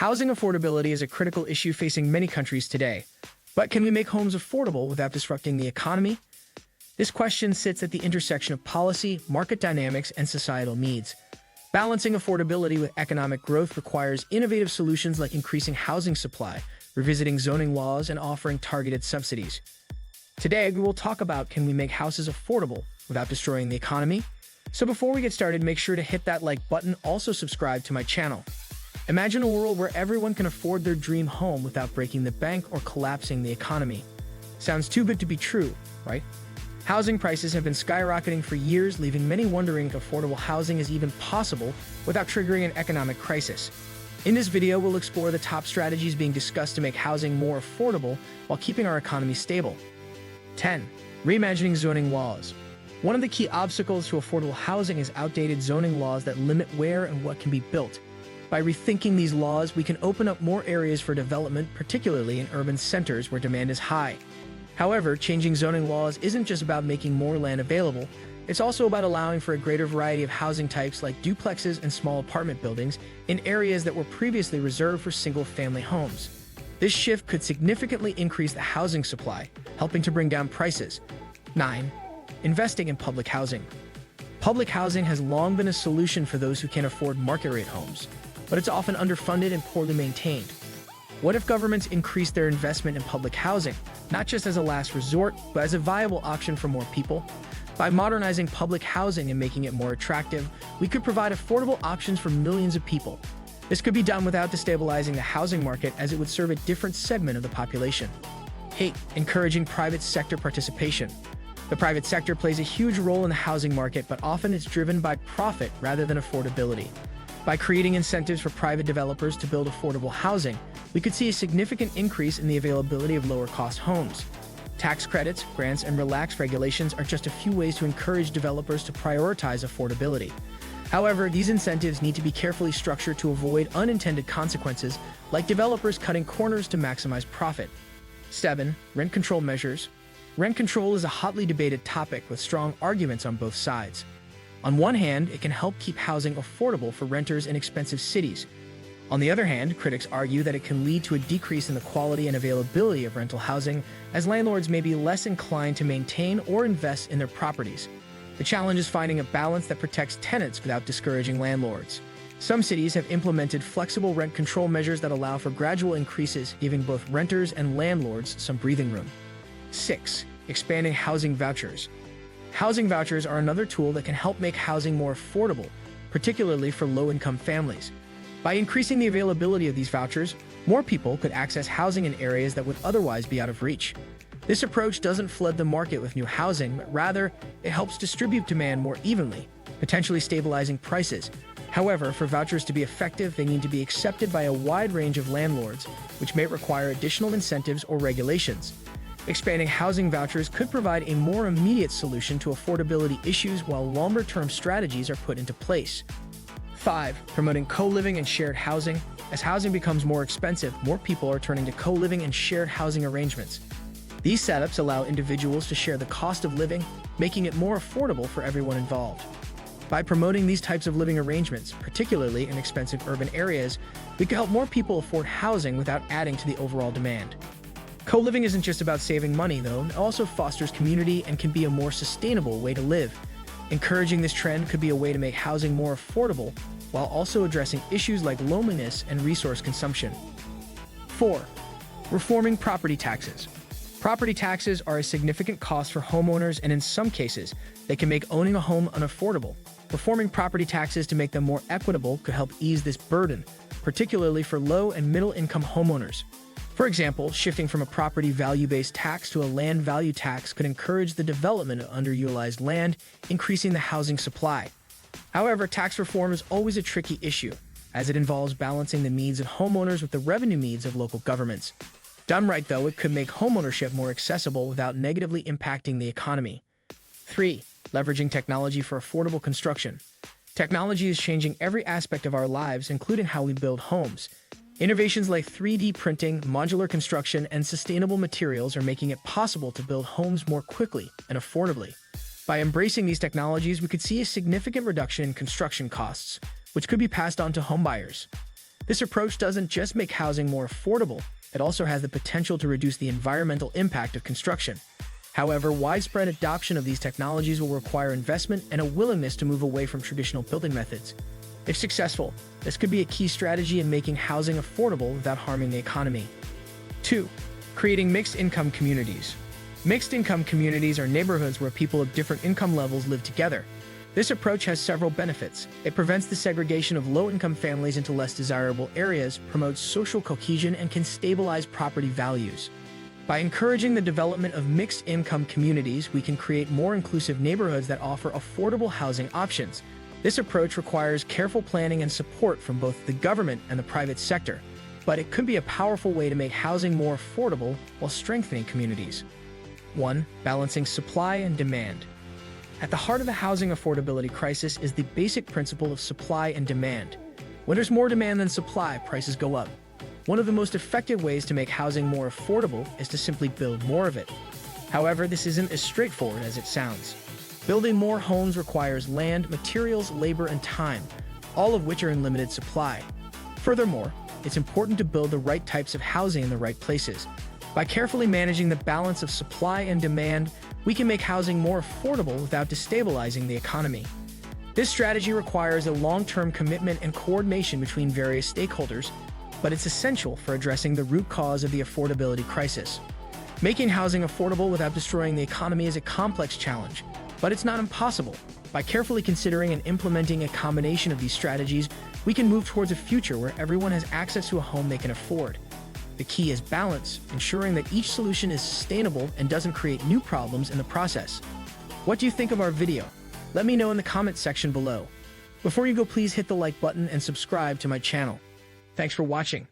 Housing affordability is a critical issue facing many countries today. But can we make homes affordable without disrupting the economy? This question sits at the intersection of policy, market dynamics, and societal needs. Balancing affordability with economic growth requires innovative solutions like increasing housing supply, revisiting zoning laws, and offering targeted subsidies. Today, we will talk about can we make houses affordable without destroying the economy? So before we get started, make sure to hit that like button, also subscribe to my channel. Imagine a world where everyone can afford their dream home without breaking the bank or collapsing the economy. Sounds too good to be true, right? Housing prices have been skyrocketing for years, leaving many wondering if affordable housing is even possible without triggering an economic crisis. In this video, we'll explore the top strategies being discussed to make housing more affordable while keeping our economy stable. 10. Reimagining zoning laws. One of the key obstacles to affordable housing is outdated zoning laws that limit where and what can be built. By rethinking these laws, we can open up more areas for development, particularly in urban centers where demand is high. However, changing zoning laws isn't just about making more land available, it's also about allowing for a greater variety of housing types like duplexes and small apartment buildings in areas that were previously reserved for single-family homes. This shift could significantly increase the housing supply, helping to bring down prices. 9. Investing in public housing. Public housing has long been a solution for those who can't afford market-rate homes, but it's often underfunded and poorly maintained. What if governments increased their investment in public housing, not just as a last resort, but as a viable option for more people? By modernizing public housing and making it more attractive, we could provide affordable options for millions of people. This could be done without destabilizing the housing market, as it would serve a different segment of the population. 8. Encouraging private sector participation. The private sector plays a huge role in the housing market, but often it's driven by profit rather than affordability. By creating incentives for private developers to build affordable housing, we could see a significant increase in the availability of lower-cost homes. Tax credits, grants, and relaxed regulations are just a few ways to encourage developers to prioritize affordability. However, these incentives need to be carefully structured to avoid unintended consequences, like developers cutting corners to maximize profit. 7. Rent control measures. Rent control is a hotly debated topic with strong arguments on both sides. On one hand, it can help keep housing affordable for renters in expensive cities. On the other hand, critics argue that it can lead to a decrease in the quality and availability of rental housing, as landlords may be less inclined to maintain or invest in their properties. The challenge is finding a balance that protects tenants without discouraging landlords. Some cities have implemented flexible rent control measures that allow for gradual increases, giving both renters and landlords some breathing room. 6. Expanding housing vouchers. Housing vouchers are another tool that can help make housing more affordable, particularly for low-income families. By increasing the availability of these vouchers, more people could access housing in areas that would otherwise be out of reach. This approach doesn't flood the market with new housing, but rather, it helps distribute demand more evenly, potentially stabilizing prices. However, for vouchers to be effective, they need to be accepted by a wide range of landlords, which may require additional incentives or regulations. Expanding housing vouchers could provide a more immediate solution to affordability issues while longer-term strategies are put into place. 5. Promoting co-living and shared housing. As housing becomes more expensive, more people are turning to co-living and shared housing arrangements. These setups allow individuals to share the cost of living, making it more affordable for everyone involved. By promoting these types of living arrangements, particularly in expensive urban areas, we can help more people afford housing without adding to the overall demand. Co-living isn't just about saving money, though. It also fosters community and can be a more sustainable way to live. Encouraging this trend could be a way to make housing more affordable while also addressing issues like loneliness and resource consumption. 4. Reforming property taxes. Property taxes are a significant cost for homeowners, and in some cases, they can make owning a home unaffordable. Reforming property taxes to make them more equitable could help ease this burden, particularly for low and middle-income homeowners. For example, shifting from a property value-based tax to a land value tax could encourage the development of underutilized land, increasing the housing supply. However, tax reform is always a tricky issue, as it involves balancing the needs of homeowners with the revenue needs of local governments. Done right, though, it could make homeownership more accessible without negatively impacting the economy. 3. Leveraging technology for affordable construction. Technology is changing every aspect of our lives, including how we build homes. Innovations like 3D printing, modular construction, and sustainable materials are making it possible to build homes more quickly and affordably. By embracing these technologies, we could see a significant reduction in construction costs, which could be passed on to homebuyers. This approach doesn't just make housing more affordable, it also has the potential to reduce the environmental impact of construction. However, widespread adoption of these technologies will require investment and a willingness to move away from traditional building methods. If successful, this could be a key strategy in making housing affordable without harming the economy. 2. Creating mixed-income communities. Mixed-income communities are neighborhoods where people of different income levels live together. This approach has several benefits. It prevents the segregation of low-income families into less desirable areas, promotes social cohesion, and can stabilize property values. By encouraging the development of mixed-income communities, we can create more inclusive neighborhoods that offer affordable housing options. This approach requires careful planning and support from both the government and the private sector, but it could be a powerful way to make housing more affordable while strengthening communities. 1. Balancing supply and demand. At the heart of the housing affordability crisis is the basic principle of supply and demand. When there's more demand than supply, prices go up. One of the most effective ways to make housing more affordable is to simply build more of it. However, this isn't as straightforward as it sounds. Building more homes requires land, materials, labor, and time, all of which are in limited supply. Furthermore, it's important to build the right types of housing in the right places. By carefully managing the balance of supply and demand, we can make housing more affordable without destabilizing the economy. This strategy requires a long-term commitment and coordination between various stakeholders, but it's essential for addressing the root cause of the affordability crisis. Making housing affordable without destroying the economy is a complex challenge, but it's not impossible. By carefully considering and implementing a combination of these strategies, we can move towards a future where everyone has access to a home they can afford. The key is balance, ensuring that each solution is sustainable and doesn't create new problems in the process. What do you think of our video? Let me know in the comments section below. Before you go, please hit the like button and subscribe to my channel. Thanks for watching.